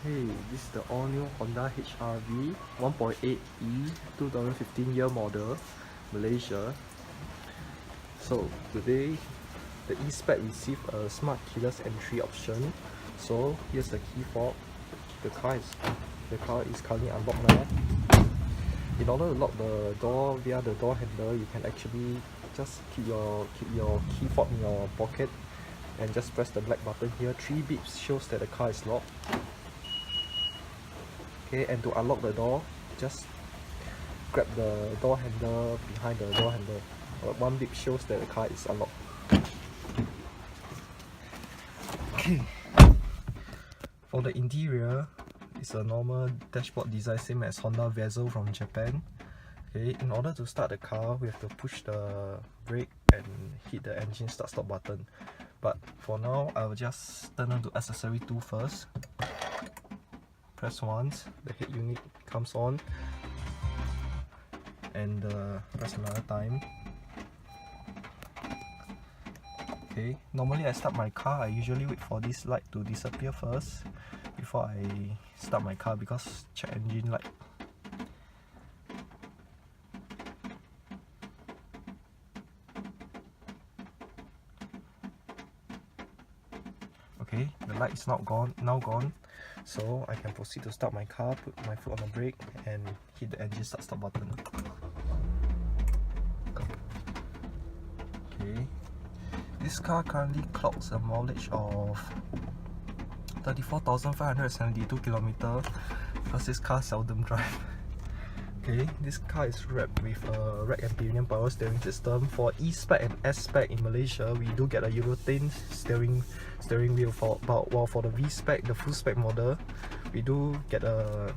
Hey, this is the all-new Honda HR-V 1.8 E 2015 year model, Malaysia. So today, the E Spec received a smart keyless entry option. So here's the key fob. The car is currently unlocked now. In order to lock the door via the door handle, you can actually just keep your key fob in your pocket and just press the black button here. 3 beeps shows that the car is locked. Okay, and to unlock the door, just grab the door handle behind the door handle. 1 beep shows that the car is unlocked. Okay, for the interior, it's a normal dashboard design, same as Honda Vezel from Japan. Okay, in order to start the car, we have to push the brake and hit the engine start-stop button. But for now, I will just turn on to accessory 2 first. Press once, the head unit comes on, and press another time. Okay, normally I start my car, I usually wait for this light to disappear first before I start my car, because check engine light. Okay, the light is now gone, so I can proceed to start my car, put my foot on the brake and hit the engine start-stop button. Okay, this car currently clocks a mileage of 34,572 km because this car seldom drive. Okay, this car is wrapped with a rack and pinion power steering system. For E Spec and S Spec in Malaysia, we do get a European steering wheel. While for the V Spec, the full spec model, we do get a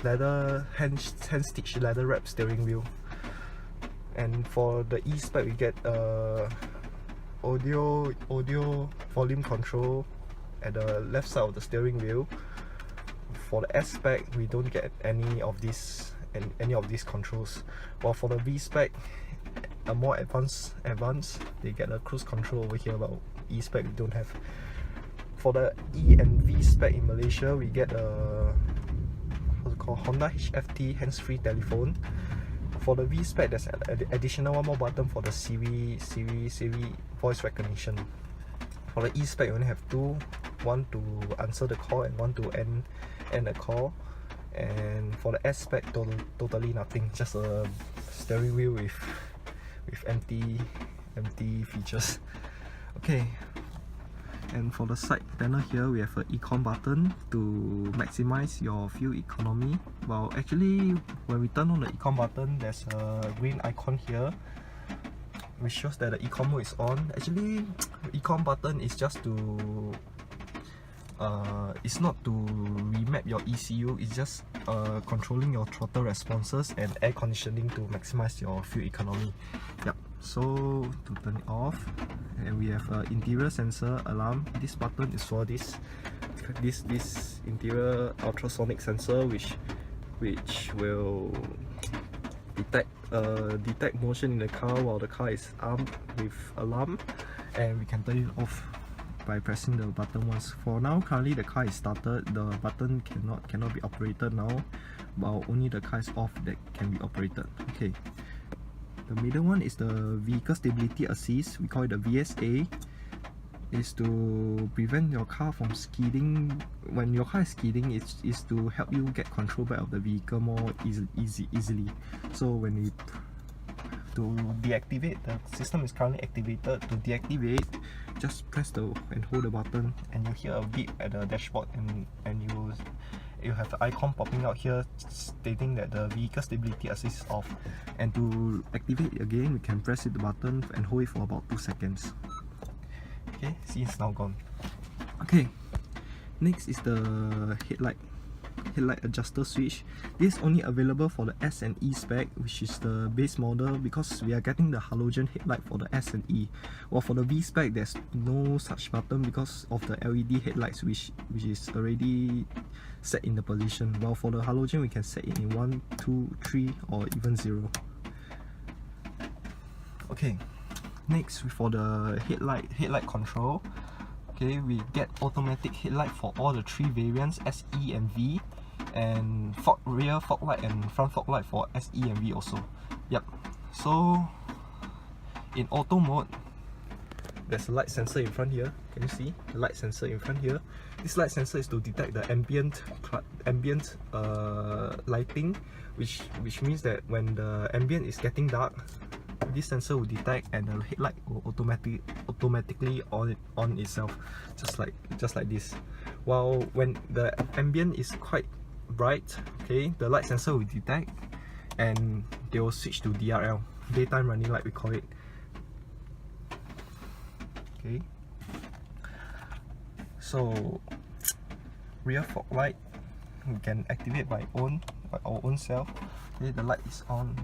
leather hand-stitched leather wrap steering wheel. And for the E Spec, we get audio volume control at the left side of the steering wheel. For the S Spec, we don't get any of these controls. While for the V Spec, a more advanced, they get a cruise control over here, but E Spec we don't have. For the E and V Spec in Malaysia, we get a Honda HFT hands-free telephone. For the V Spec, there's an additional 1 more button for the Siri voice recognition. For the E Spec, you only have 2, one to answer the call and one to end the call. And for the S Spec, totally nothing, just a steering wheel with empty features. Okay, and for the side panel here, we have an econ button to maximize your fuel economy. Well, actually, when we turn on the econ button, there's a green icon here which shows that the econ mode is on. Actually, econ button is just to it's not to remap your ECU, it's just controlling your throttle responses and air conditioning to maximize your fuel economy. Yep. So to turn it off, and we have an interior sensor alarm. This button is for this interior ultrasonic sensor, which will detect motion in the car while the car is armed with alarm, and we can turn it off by pressing the button once. For now, currently the car is started, the button cannot be operated now, while only the car is off that can be operated. Okay, the middle one is the vehicle stability assist, we call it the VSA. Is to prevent your car from skidding. When your car is skidding, is to help you get control back of the vehicle more easily. So when we to deactivate, the system is currently activated. To deactivate, just press and hold the button, and you hear a beep at the dashboard, and you have the icon popping out here stating that the vehicle stability assist is off. And to activate it again, we can press the button and hold it for about 2 seconds. Okay, see, it's now gone. Okay, next is the headlight adjuster switch. This is only available for the S and E Spec, which is the base model, because we are getting the halogen headlight for the S and E. While for the V Spec, there's no such button because of the LED headlights, which is already set in the position. While for the halogen, we can set it in 1, 2, 3 or even 0. Okay, next for the headlight control, Okay, we get automatic headlight for all the 3 variants, SE and V, and rear fog light and front fog light for SE and V also. Yep. So in auto mode, there's a light sensor in front here. Can you see the light sensor in front here? This light sensor is to detect the ambient lighting, which means that when the ambient is getting dark, this sensor will detect and the headlight will automatically on itself, just like this. While when the ambient is quite bright, okay, the light sensor will detect and they will switch to DRL, daytime running light we call it. Okay, so rear fog light we can activate by our own self. Okay, the light is on.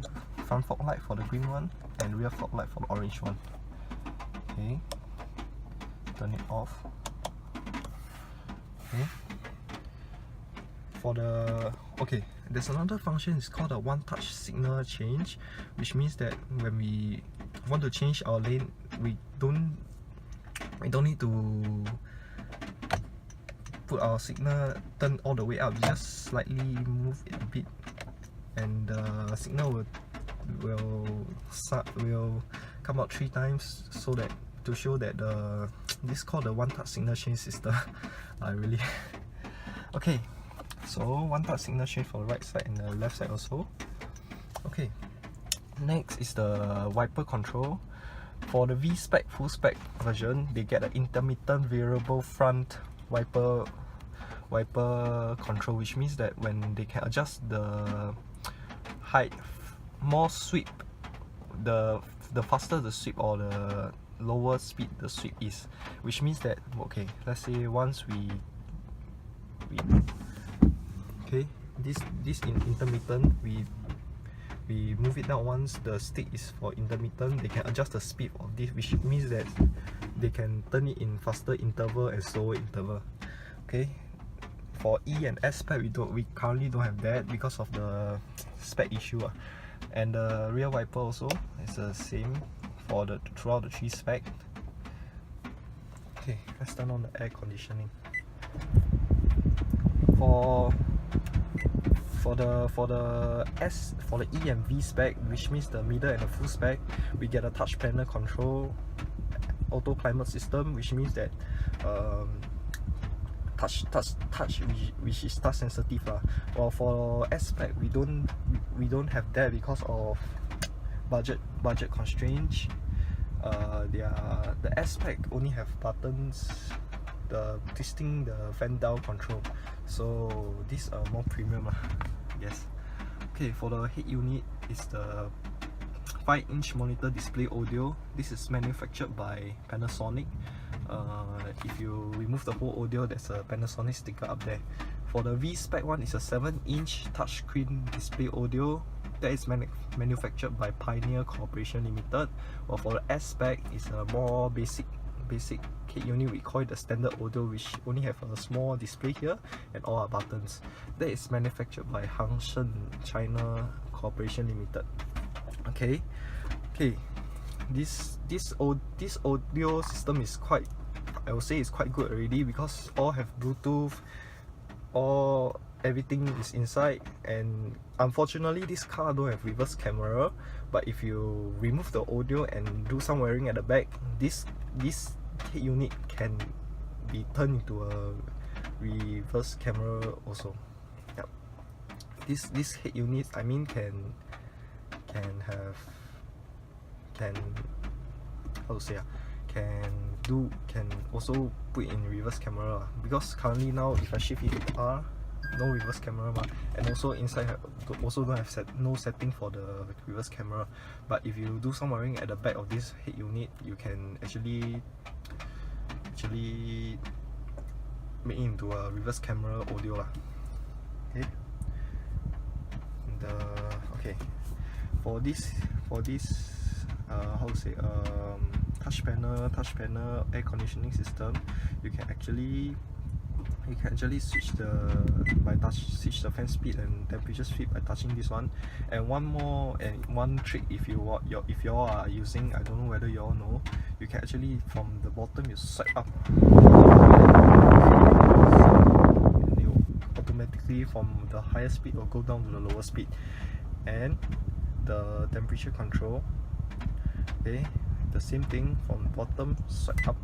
Front fog light for the green one and rear fog light for the orange one. Okay, turn it off. Okay, there's another function, it's called a one-touch signal change, which means that when we want to change our lane, we don't need to put our signal turn all the way up. We just slightly move it a bit and the signal will come out 3 times, so that to show that this is called the one-touch signal change system. I really okay, so one-touch signal change for the right side and the left side also. Okay, next is the wiper control. For the V Spec full spec version, they get an intermittent variable front wiper control, which means that when they can adjust the height, more sweep, the faster the sweep or the lower speed the sweep is, which means that, okay, let's say once we okay, this in intermittent, we move it down. Once the stick is for intermittent, they can adjust the speed of this, which means that they can turn it in faster interval and slower interval. Okay, for E and S spec we currently don't have that because of the spec issue. And the rear wiper also is the same for throughout the 3 spec. Okay, let's turn on the air conditioning. For the E and V spec, which means the middle and the full spec, we get a touch panel control auto climate system, which means that touch which is touch sensitive lah. While for S spec we don't have that because of budget constraints. The S spec only have buttons, twisting the fan down control, so these are more premium lah. Yes. Okay, for the head unit is the 5-inch monitor display audio. This is manufactured by Panasonic. If you remove the whole audio, there's a Panasonic sticker up there. For the V Spec one, it's a 7-inch touchscreen display audio that is manufactured by Pioneer Corporation Limited. While for the S Spec, it's a more basic head unit. We call it the standard audio, which only have a small display here and all our buttons. That is manufactured by Hangsheng China Corporation Limited. Okay, this audio system is quite, I would say it's quite good already, because all have Bluetooth, everything is inside. And unfortunately this car don't have reverse camera, but if you remove the audio and do some wiring at the back, this head unit can be turned into a reverse camera also. Yep. This head unit, I mean, can also put in reverse camera, because currently now if I shift it to R, no reverse camera and also inside also don't have no setting for the reverse camera. But if you do some wiring at the back of this head unit, you can actually make it into a reverse camera audio lah. Okay. For this touch panel air conditioning system, you can can actually switch the fan speed and temperature speed by touching this one. And one trick, if you all are using, I don't know whether you all know, you can actually from the bottom you swipe up, and you automatically from the higher speed will go down to the lower speed. And the temperature control, okay, the same thing, from bottom swipe up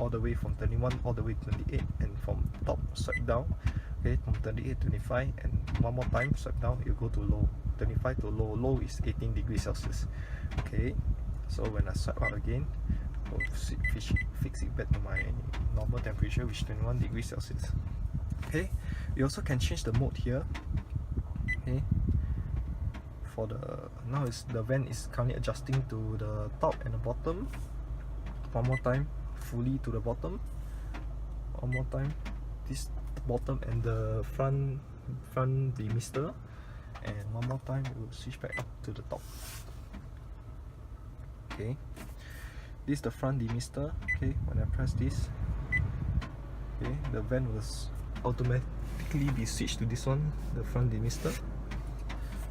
all the way from 21 all the way to 28, and from top swipe down, okay, from 28 to 25, and one more time swipe down, you go to low, 25 to low. Low is 18 degrees Celsius. Okay, so when I swipe out again, I'll fix it back to my normal temperature, which is 21 degrees Celsius. Okay, you also can change the mode here. Okay, for now the vent is currently adjusting to the top and the bottom. One more time, fully to the bottom. One more time, this bottom and the front demister, and one more time we will switch back up to the top. Okay, this is the front demister. Okay, when I press this, okay, the vent will automatically be switched to this one, the front demister.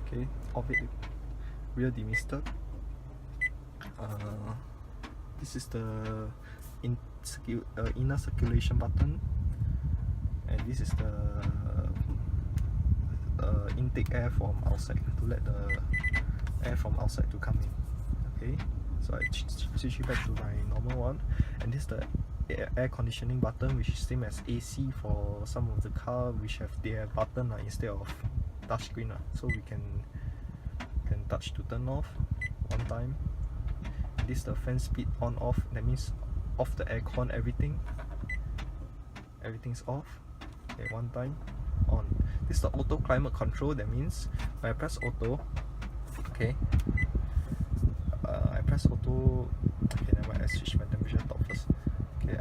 Okay, off it, rear demister. This is the inner circulation button, and this is the intake air from outside, to let the air from outside to come in. Okay, so I switch it back to my normal one. And this is the air conditioning button, which is same as AC for some of the car, which have their button instead of touchscreen, so we can touch to turn off one time. This is the fan speed on off, that means off the aircon, everything's off. Okay, one time on. This is the auto climate control, that means when I press auto, okay, I press auto, okay, never mind, I switch my temperature top first. Okay,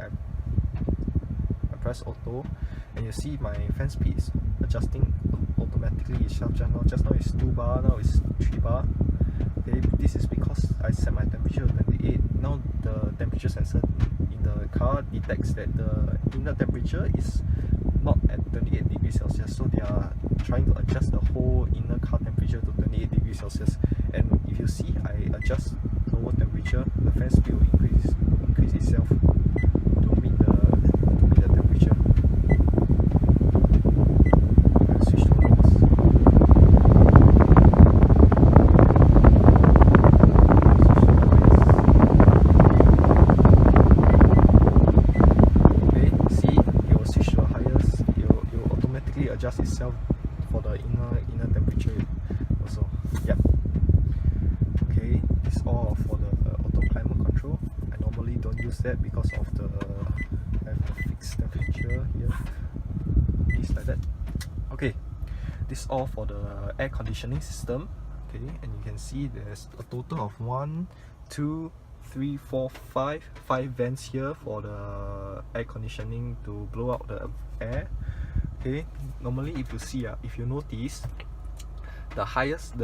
I press auto, and you see my fan speed is adjusting automatically itself. Just now it's 2 bar, now it's 3 bar. Okay, this is because I set my temperature to 28. Now the temperature sensor in the car detects that the inner temperature is not at 28 degrees Celsius, so they are trying to adjust the whole inner car temperature to 28 degrees Celsius. And if you see, I adjust lower temperature, the fan speed will increase itself to meet the temperature. I switch to lowest. Okay, see, it will switch to the highest. It will automatically adjust itself for the inner temperature also. Yep. Okay, this is all for the auto climate control. I normally don't use that because of I have the fixed temperature here. This like that. Okay, this is all for the air conditioning system. Okay, and you can see there's a total of 1, 2, 3, 4, 5 vents here for the air conditioning to blow out the air. Okay, normally if you notice, the highest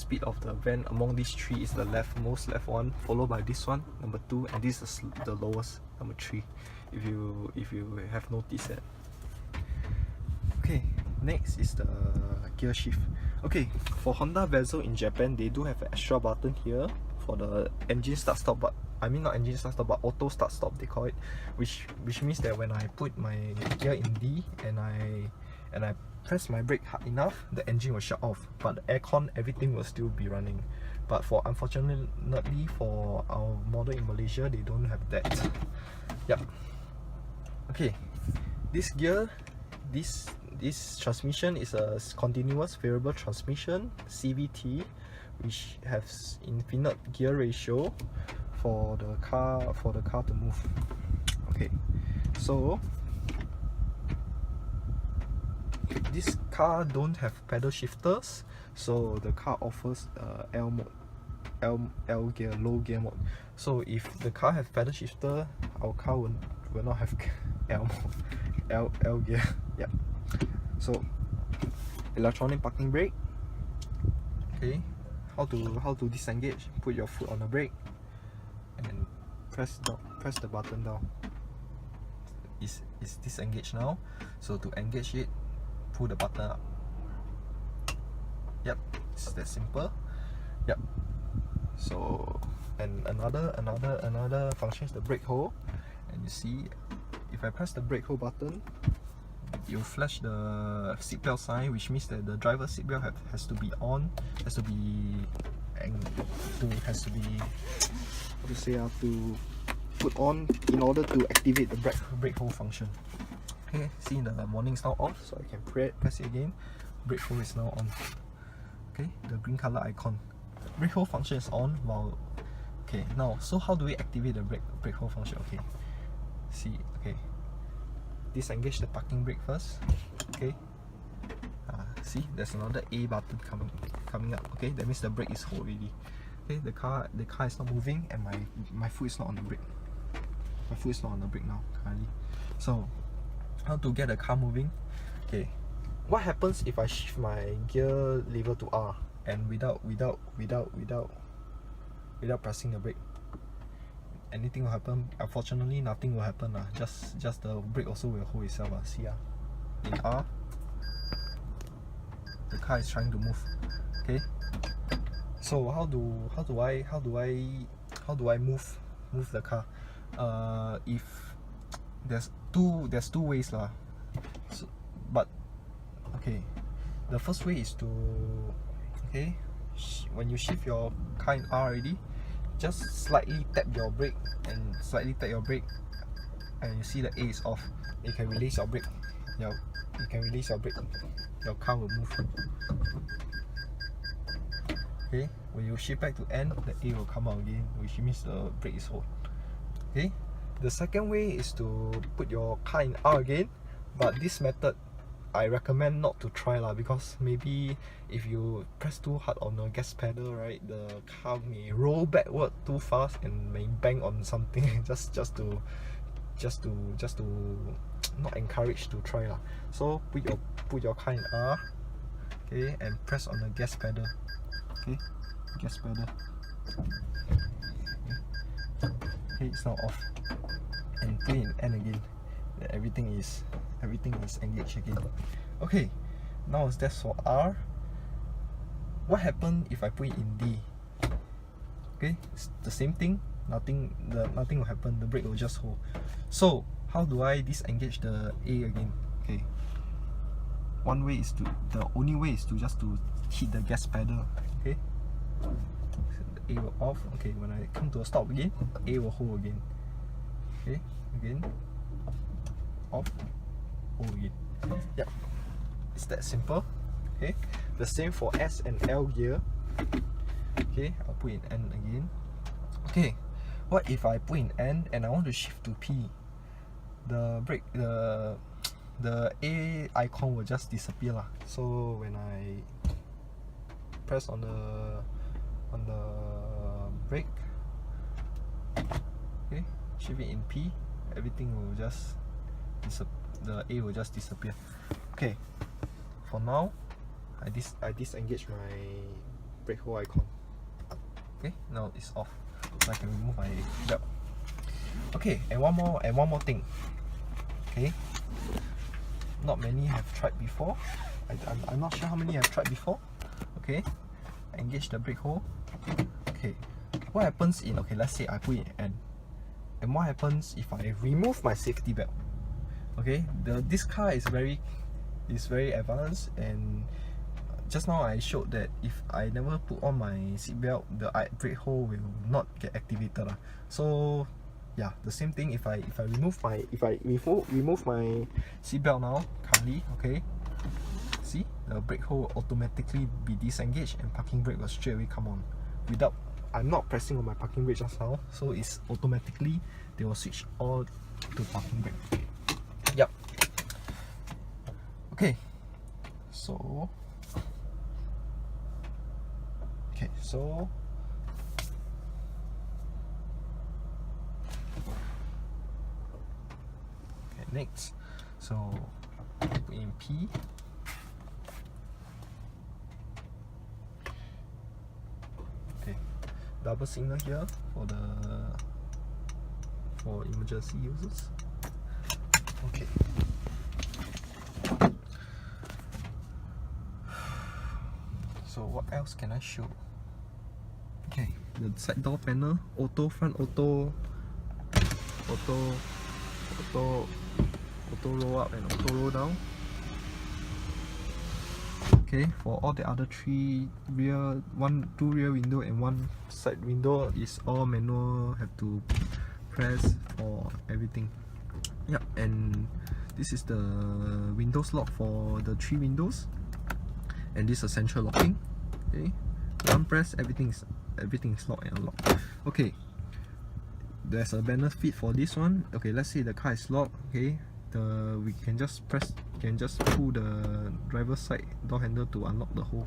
speed of the vent among these three is the most left one, followed by this one, number 2, and this is the lowest, number 3, if you have noticed that. Okay, next is the gear shift. Okay, for Honda Vezel in Japan, they do have an extra button here for the engine start stop, but I mean not engine start stop, but auto start stop they call it, which means that when I put my gear in D and I press my brake hard enough, the engine will shut off, but the aircon, everything will still be running. But unfortunately for our model in Malaysia, they don't have that. Yep. Okay, this transmission is a continuous variable transmission, CVT, which has infinite gear ratio for the car to move. Okay, so this car don't have pedal shifters, so the car offers L mode, L gear, low gear mode. So if the car has pedal shifter, our car will not have L mode, L gear. Yeah. So electronic parking brake. Okay, how to disengage? Put your foot on the brake and press the button down. It's is disengaged now. So to engage it, pull the button up. Yep, it's that simple. Yep. So, and another function is the brake hold. And you see, if I press the brake hold button, you flash the seatbelt sign, which means that the driver's seatbelt has to be on, has to be to put on in order to activate the brake hold function. Okay, see, the warning is now off, so I can press it again. Brake hold is now on. Okay, the green color icon. Brake hold function is on while. Okay, now, so how do we activate the brake hold function? Okay, see, okay, disengage the parking brake first. Okay, see, there's another A button coming up. Okay, that means the brake is hold already. Okay, the car is not moving, and my foot is not on the brake. My foot is not on the brake now currently. So, how to get the car moving? Okay, what happens if I shift my gear lever to R and without pressing the brake? Anything will happen? Unfortunately, nothing will happen. Just the brake also will hold itself. See, in R, the car is trying to move. Okay. So how do I move the car? If there's two ways lah. So, but okay, the first way is to, okay, when you shift your car in R already, just slightly tap your brake and you see the A is off. You can release your brake. You can release your brake. Your car will move. Okay, when you shift back to N, the A will come out again, which means the brake is hold. Okay, the second way is to put your car in R again, but this method I recommend not to try lah, because maybe if you press too hard on the gas pedal, right, the car may roll backward too fast and may bang on something. just to not encourage to try lah. So put your car in R, okay, and press on the gas pedal. Okay, gas pedal. Okay, it's now off. And put in N again. Everything is engaged again. Okay, now that's for R. What happens if I put it in D? Okay, it's the same thing. Nothing will happen. The brake will just hold. So how do I disengage the A again? Okay, the only way is to just hit the gas pedal. Okay, the A will off. Okay, when I come to a stop again, A will hold again. Okay, again, off, hold again. Yep, it's that simple. Okay, the same for S and L gear. Okay, I'll put in N again. Okay, what if I put in N and I want to shift to P? The brake, the A icon will just disappear lah. So when I press on the brake, okay, shift it in P, everything will just the A will just disappear. Okay, for now I disengage my brake hold icon. Okay, now it's off, so I can remove my belt. Okay, and one more thing. Okay, not many have tried before. I'm not sure how many have tried before. Okay, engage the brake hold. Okay, what happens in, okay, let's say I put it in N, and what happens if I remove my safety belt? Okay, this car is very advanced, and just now I showed that if I never put on my seat belt, the brake hold will not get activated lah. So yeah, the same thing. If I remove my seat belt now currently, okay, see, the brake hold will automatically be disengaged and parking brake will straight away come on. I'm not pressing on my parking brake just now, so it's automatically, they will switch all to parking brake. Yep. Okay, so next, so put in P. Okay, double signal here for emergency users. Okay. So what else can I show? Okay, the side door panel, auto front, auto roll up and auto roll down. Okay, for all the other two rear window and one side window is all manual, have to press for everything. Yeah, and this is the windows lock for the 3 windows, and this is central locking. Okay, one press, everything is locked and unlocked. Okay, there's a benefit for this one. Okay, let's say the car is locked. Okay, we can just pull the driver's side door handle to unlock the whole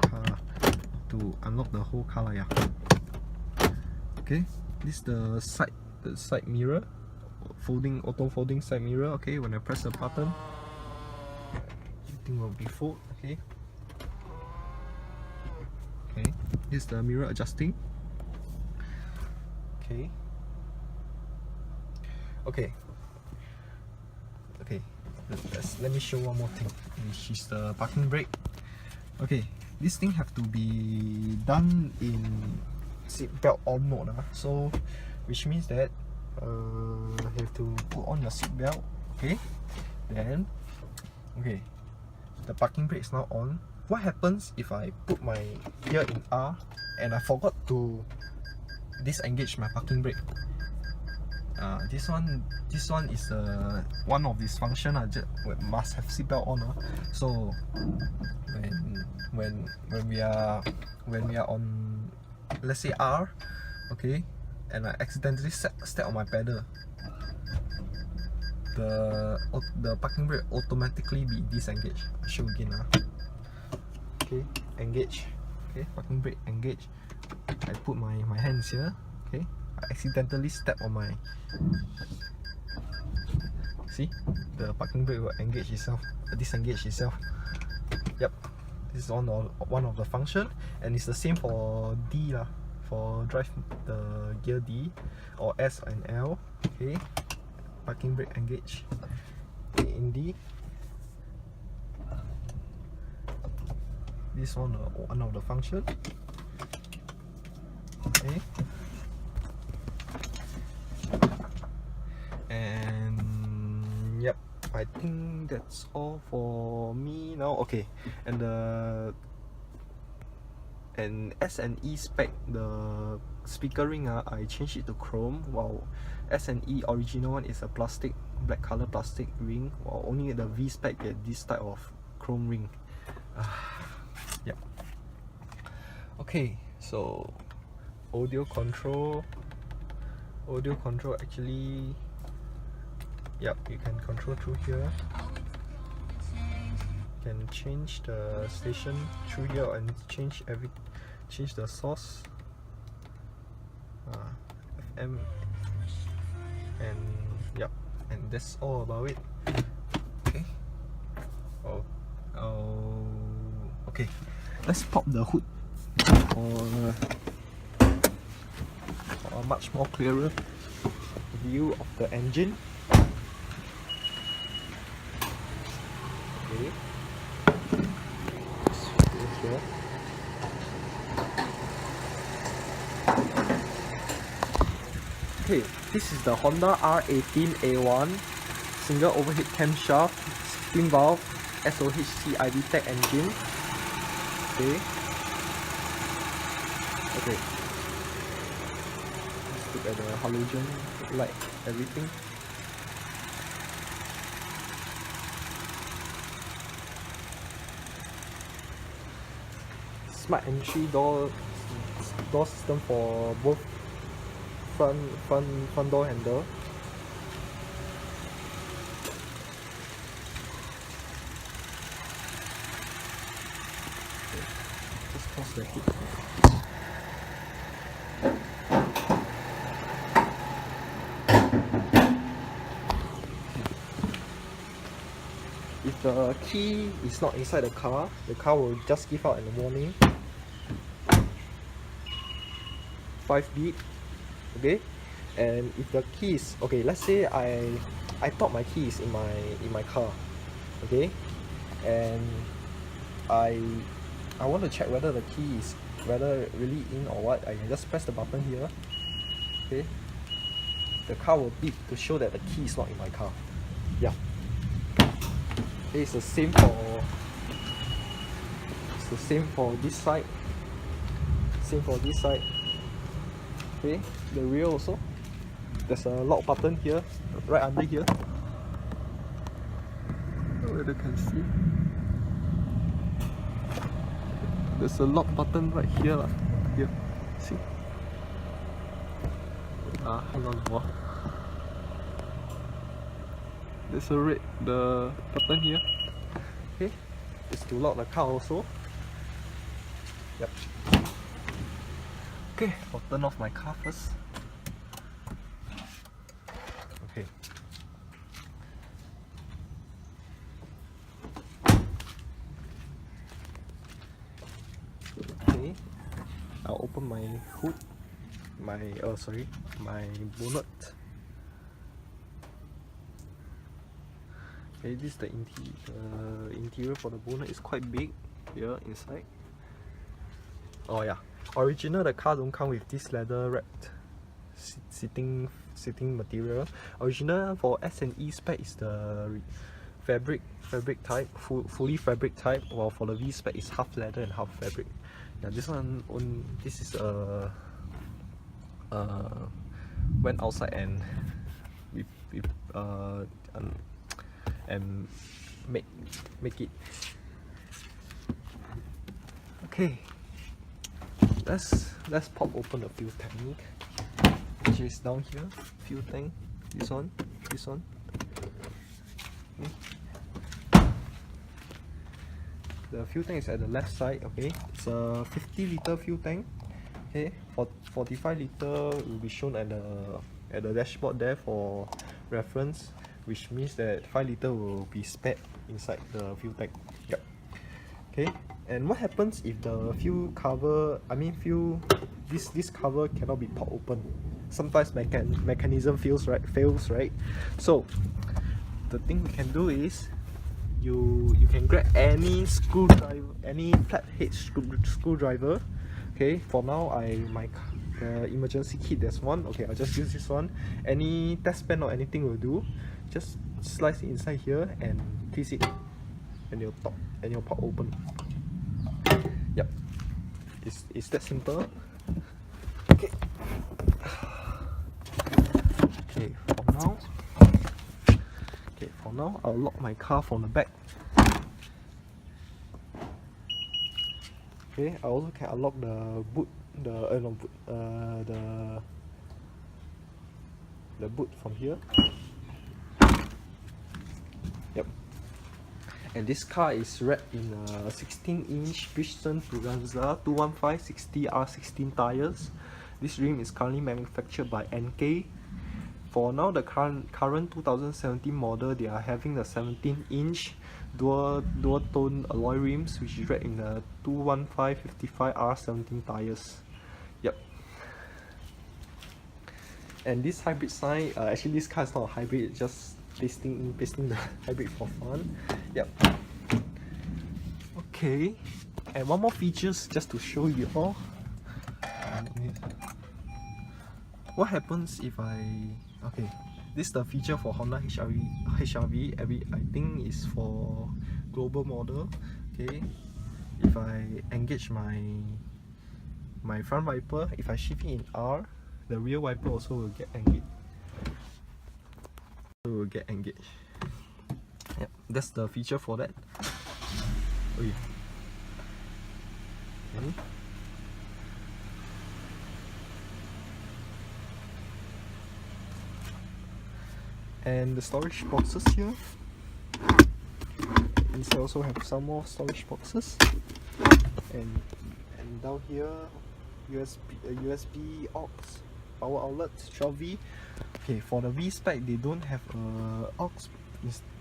car. Yeah. Okay, this is the side mirror, auto folding side mirror. Okay, when I press the button, everything will be fold. Okay. Okay, this is the mirror adjusting. Okay. Let me show one more thing, which is the parking brake. Okay, this thing have to be done in seatbelt on mode. So, which means that you have to put on your seatbelt. Okay, then the parking brake is now on. What happens if I put my gear in R and I forgot to disengage my parking brake? This one is one of this function. Must have seatbelt on. So when we are on, let's say R, okay, and I accidentally step on my pedal, the parking brake automatically be disengaged. I'll show again. Okay, engage. Okay, parking brake engage. I put my hands here. Okay, I accidentally step on my. See, the parking brake will disengage itself. Yep, this is one of the function, and it's the same for D for drive the gear D or S and L. Okay, parking brake engage. Okay, in D, this one of the function. Okay, and yep, I think that's all for me now. Okay, and S and E spec, the speaker ring, I changed it to chrome, while S and E original one is a plastic, black color plastic ring, while only the V spec get this type of chrome ring. Yep. Okay, so audio control actually, yep, you can control through here. You can change the station through here and change the source, FM, and yep, and that's all about it. Okay. Okay, let's pop the hood for a much more clearer view of the engine. Okay, here. Okay, this is the Honda R18A1 single overhead camshaft steam valve SOHC IV Tech engine. Okay. Let's look at the halogen light, everything. Smart entry door system for both front door handle. Just pause the heat. If the key is not inside the car will just give out a warning. 5 beep. Okay, and if the key is okay, let's say I I thought my key is in my car, okay, and I want to check whether the key is really in or what. I can just press the button here, okay. The car will beep to show that the key is not in my car. Yeah. Okay, it's the same for this side. Same for this side. Okay, the rear also. There's a lock button here, right under here. Whether you can see. There's a lock button right here. Here. See? Hang on a while. There's the button here. Okay. It's to lock the car also. Yep. Okay, I'll turn off my car first. Okay. Okay. I'll open my hood. My bonnet. Okay, this is the interior for the bonnet. Is quite big here inside. Oh yeah, original the car don't come with this leather wrapped sitting material. Original for S and E Spec is the fabric type, fully fabric type, while for the V Spec is half leather and half fabric. Yeah, this is went outside and and make it. Okay, let's pop open the fuel tank, which is down here. Fuel tank, this one. Okay. The fuel tank is at the left side. Okay, it's a 50-liter fuel tank. Okay, 45 liter will be shown at the dashboard there for reference, which means that 5 liter will be spared inside the fuel tank. Yep. Okay, and what happens if the fuel cover, this cover cannot be popped open? Sometimes mechanism fails, right? So the thing we can do is you can grab any screwdriver, any flathead screwdriver. Okay, for now the emergency kit, there's one. Okay, I'll just use this one. Any test pen or anything will do. Just slice it inside here and twist it, and you'll pop open. Yep, it's that simple. Okay. For now, I'll lock my car from the back. Okay, I also can unlock the boot, the boot from here. Yep. And this car is wrapped in a 16-inch Bridgestone Turanza 215 60R16 tires. This rim is currently manufactured by NK. For now, the current 2017 model, they are having the 17-inch dual tone alloy rims, which is wrapped in the 215 55R17 tires. Yep. And this hybrid sign, actually this car is not a hybrid, it's just pasting the hybrid for fun. Yep. Okay. And one more features just to show you all. What happens if okay, this is the feature for Honda HR-V. I think is for global model. Okay, if I engage my front wiper, if I shift it in R, the rear wiper also will get engaged. Yep, that's the feature for that. Okay. And the storage boxes here. Inside also have some more storage boxes. And down here, USB aux power outlet 12V. Okay, for the V Spec, they don't have aux.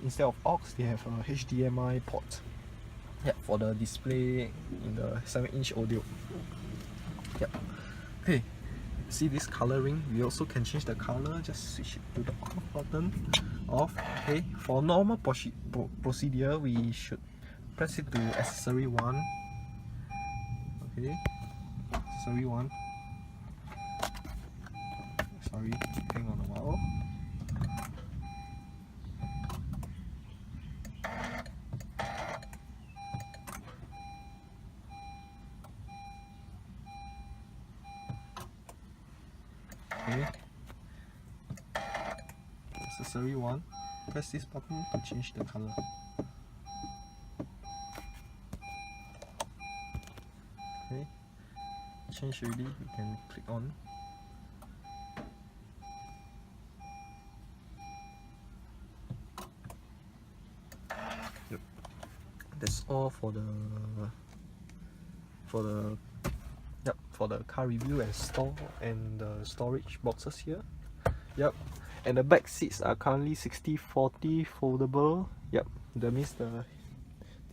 Instead of aux, they have a HDMI port. Yeah, for the display in the 7-inch audio. Yeah. Okay. See this coloring, we also can change the color. Just switch it to the off button. off. Okay, for normal procedure, we should press it to accessory 1. Okay, accessory 1. Sorry, hang on a while. Okay, accessory 1. Press this button to change the color. Okay, change already, we can click on. Yep. That's all for the car review and store and the storage boxes here. Yep. And the back seats are currently 60/40 foldable. Yep. That means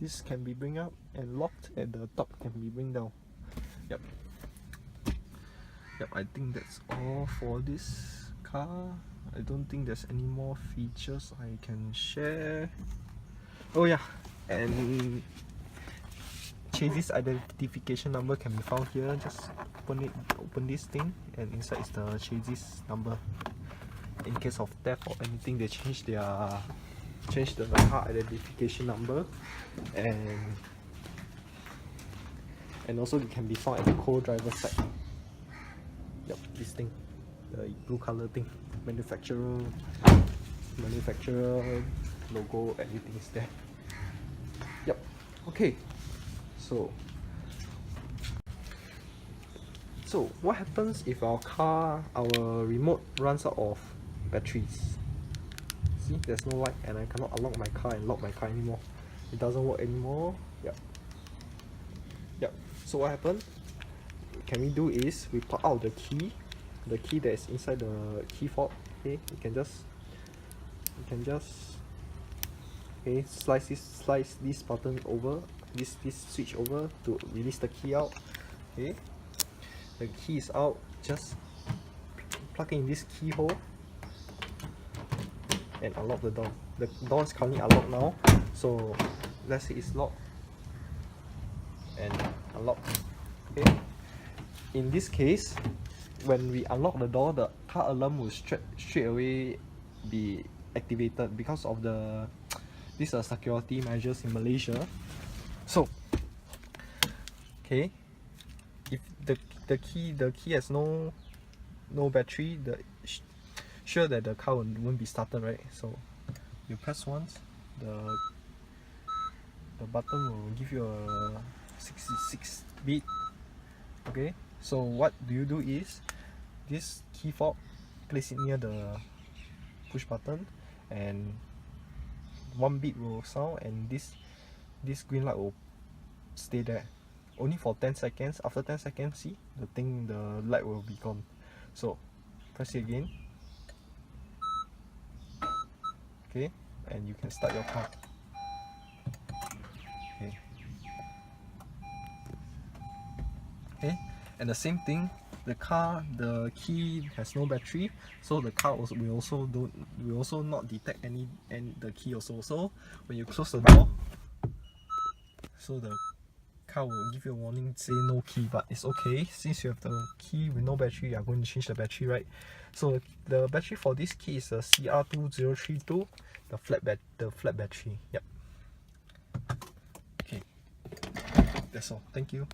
this can be bring up and locked, and the top can be bring down. Yep. Yep, I think that's all for this car. I don't think there's any more features I can share. Oh yeah, and chassis identification number can be found here. Just open this thing, and inside is the chassis number. In case of theft or anything, they change the car identification number, and also it can be found at the co-driver side. Yep, this thing, the blue color thing, manufacturer logo, everything is there. Yep. Okay, so what happens if our remote runs out of batteries? See, there's no light and I cannot unlock my car and lock my car anymore. It doesn't work anymore. Yep. So what happened? Can we do is we put out the key that is inside the key fob. Okay, you can just okay, slice this button over, this switch over to release the key out. Okay, the key is out, just plug in this keyhole and unlock the door. The door is currently unlocked now, so let's say it's locked and unlocked. Okay, in this case, when we unlock the door, the car alarm will straight away be activated because of these are security measures in Malaysia. So okay, if the key has no battery, sure that the car won't be started, right? So you press once, the button will give you a 66 beat. Okay, so what do is this key fob, place it near the push button, and 1 beat will sound, and this green light will stay there only for 10 seconds. After 10 seconds, see the light will be gone. So press it again. Okay, and you can start your car. Okay, and the same thing, the key has no battery, so the car will also not detect the key also. So when you close the door, so the car will give you a warning, say no key, but it's okay, since you have the key with no battery, you are going to change the battery, right? So the battery for this key is a CR2032, the flat battery. Yep. Okay, that's all. Thank you.